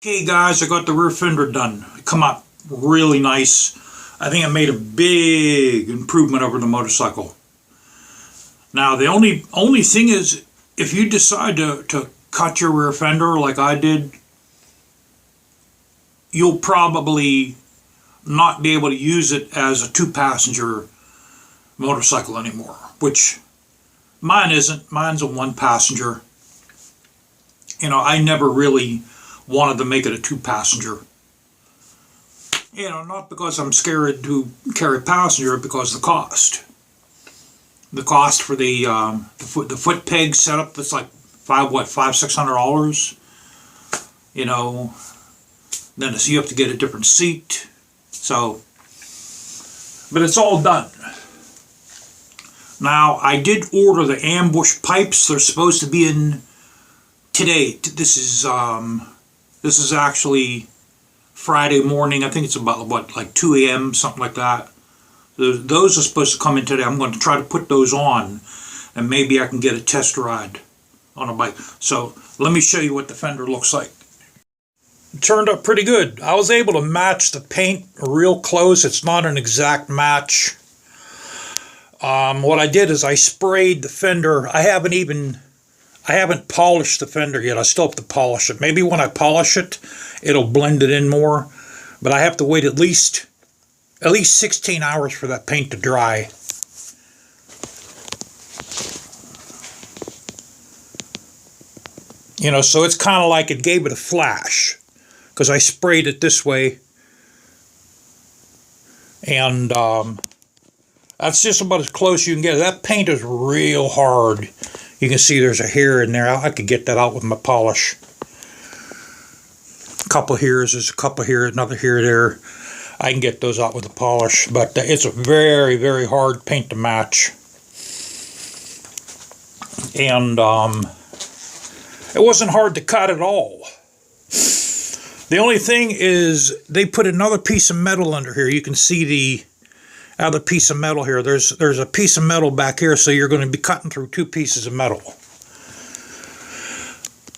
Hey guys, I got the rear fender done. It come out really nice. I think it made a big improvement over the motorcycle. Now the only thing is, if you decide to cut your rear fender like I did, you'll probably not be able to use it as a two-passenger motorcycle anymore, which mine isn't. Mine's a one-passenger. You know, I never really wanted to make it a two-passenger. You know, not because I'm scared to carry passenger, because the cost. The cost for the foot peg setup, that's like $500-$600. You know, then you have to get a different seat. So, but it's all done. Now, I did order the ambush pipes. They're supposed to be in today. This is actually Friday morning. I think it's about, what, like 2 a.m., something like that. Those are supposed to come in today. I'm going to try to put those on, and maybe I can get a test ride on a bike. So let me show you what the fender looks like. It turned up pretty good. I was able to match the paint real close. It's not an exact match. What I did is I sprayed the fender. I haven't polished the fender yet. I still have to polish it. Maybe when I polish it, it'll blend it in more. But I have to wait at least 16 hours for that paint to dry. You know, so it's kind of like it gave it a flash, because I sprayed it this way. And that's just about as close as you can get. That paint is real hard. You can see there's a hair in there. I could get that out with my polish. A couple here, there's a couple here, another here, there. I can get those out with the polish, but it's a very, very hard paint to match. And it wasn't hard to cut at all. The only thing is they put another piece of metal under here. You can see the other piece of metal here. There's a piece of metal back here, so you're going to be cutting through two pieces of metal.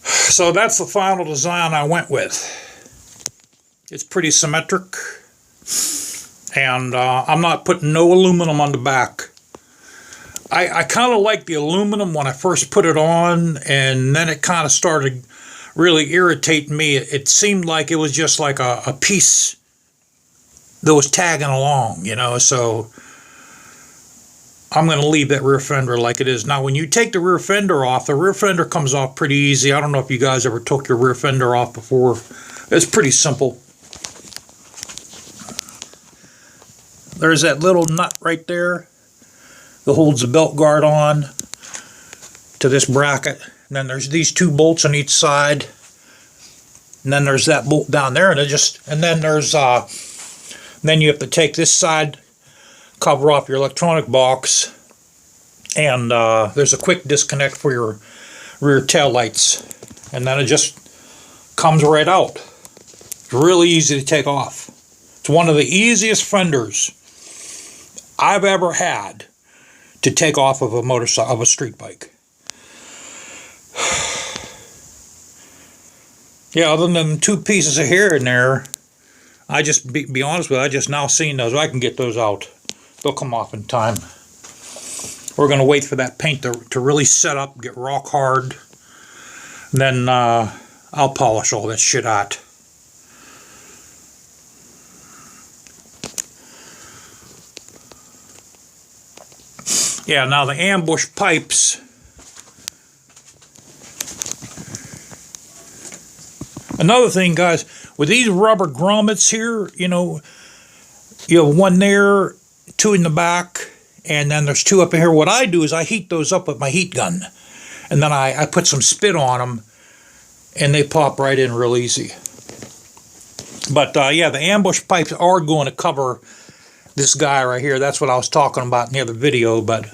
So that's the final design I went with. It's pretty symmetric, and I'm not putting no aluminum on the back. I kind of like the aluminum when I first put it on, and then it kind of started really irritating me. It seemed like it was just like a piece that was tagging along, you know, so I'm going to leave that rear fender like it is. Now, when you take the rear fender off, the rear fender comes off pretty easy. I don't know if you guys ever took your rear fender off before. It's pretty simple. There's that little nut right there that holds the belt guard on to this bracket. And then there's these two bolts on each side. And then there's that bolt down there, and then there's then you have to take this side, cover off your electronic box, and there's a quick disconnect for your rear tail lights, and then it just comes right out. It's really easy to take off. It's one of the easiest fenders I've ever had to take off of a motorcycle, of a street bike. Yeah, other than two pieces of hair in there, I just, be honest with you, I just now seen those. I can get those out. They'll come off in time. We're going to wait for that paint to really set up, get rock hard. Then I'll polish all that shit out. Yeah, now the ambush pipes. Another thing, guys, with these rubber grommets here, you know, you have one there, two in the back, and then there's two up in here. What I do is I heat those up with my heat gun, and then I put some spit on them, and they pop right in real easy. But yeah, the ambush pipes are going to cover this guy right here. That's what I was talking about in the other video. But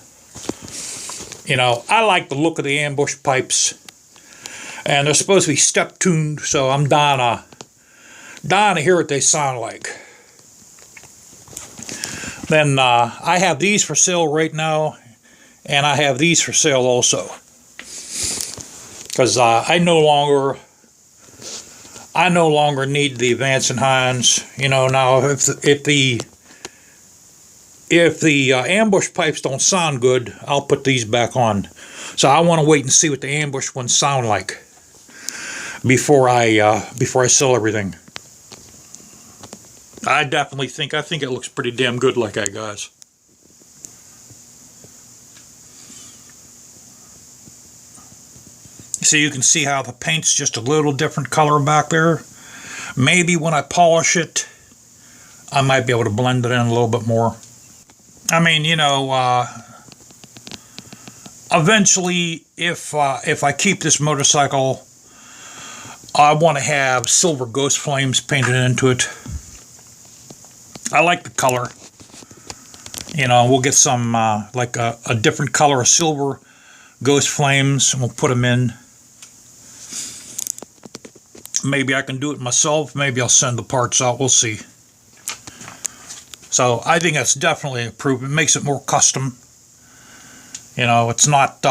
you know, I like the look of the ambush pipes. And they're supposed to be step tuned, so I'm dying to hear what they sound like. Then I have these for sale right now, and I have these for sale also. Because I no longer I no longer need the Vance and Hines. You know, now if the ambush pipes don't sound good, I'll put these back on. So I want to wait and see what the ambush ones sound like before I sell everything. I think it looks pretty damn good like that, guys. So you can see how the paint's just a little different color back there. Maybe when I polish it, I might be able to blend it in a little bit more. I mean, you know, eventually, if I keep this motorcycle, I want to have silver ghost flames painted into it. I like the color. You know, we'll get some like a different color of silver ghost flames, and we'll put them in. Maybe I can do it myself. Maybe I'll send the parts out. We'll see. So I think that's definitely improved. It makes it more custom. You know, it's not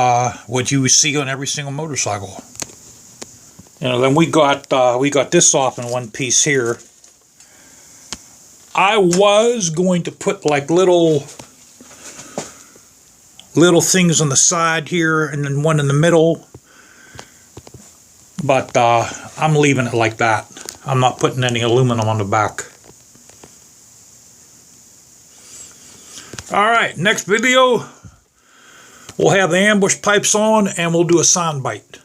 what you see on every single motorcycle. You know, then we got this off in one piece here. I was going to put like little things on the side here and then one in the middle, but I'm leaving it like that. I'm not putting any aluminum on the back. Alright, next video we'll have the ambush pipes on and we'll do a sound bite.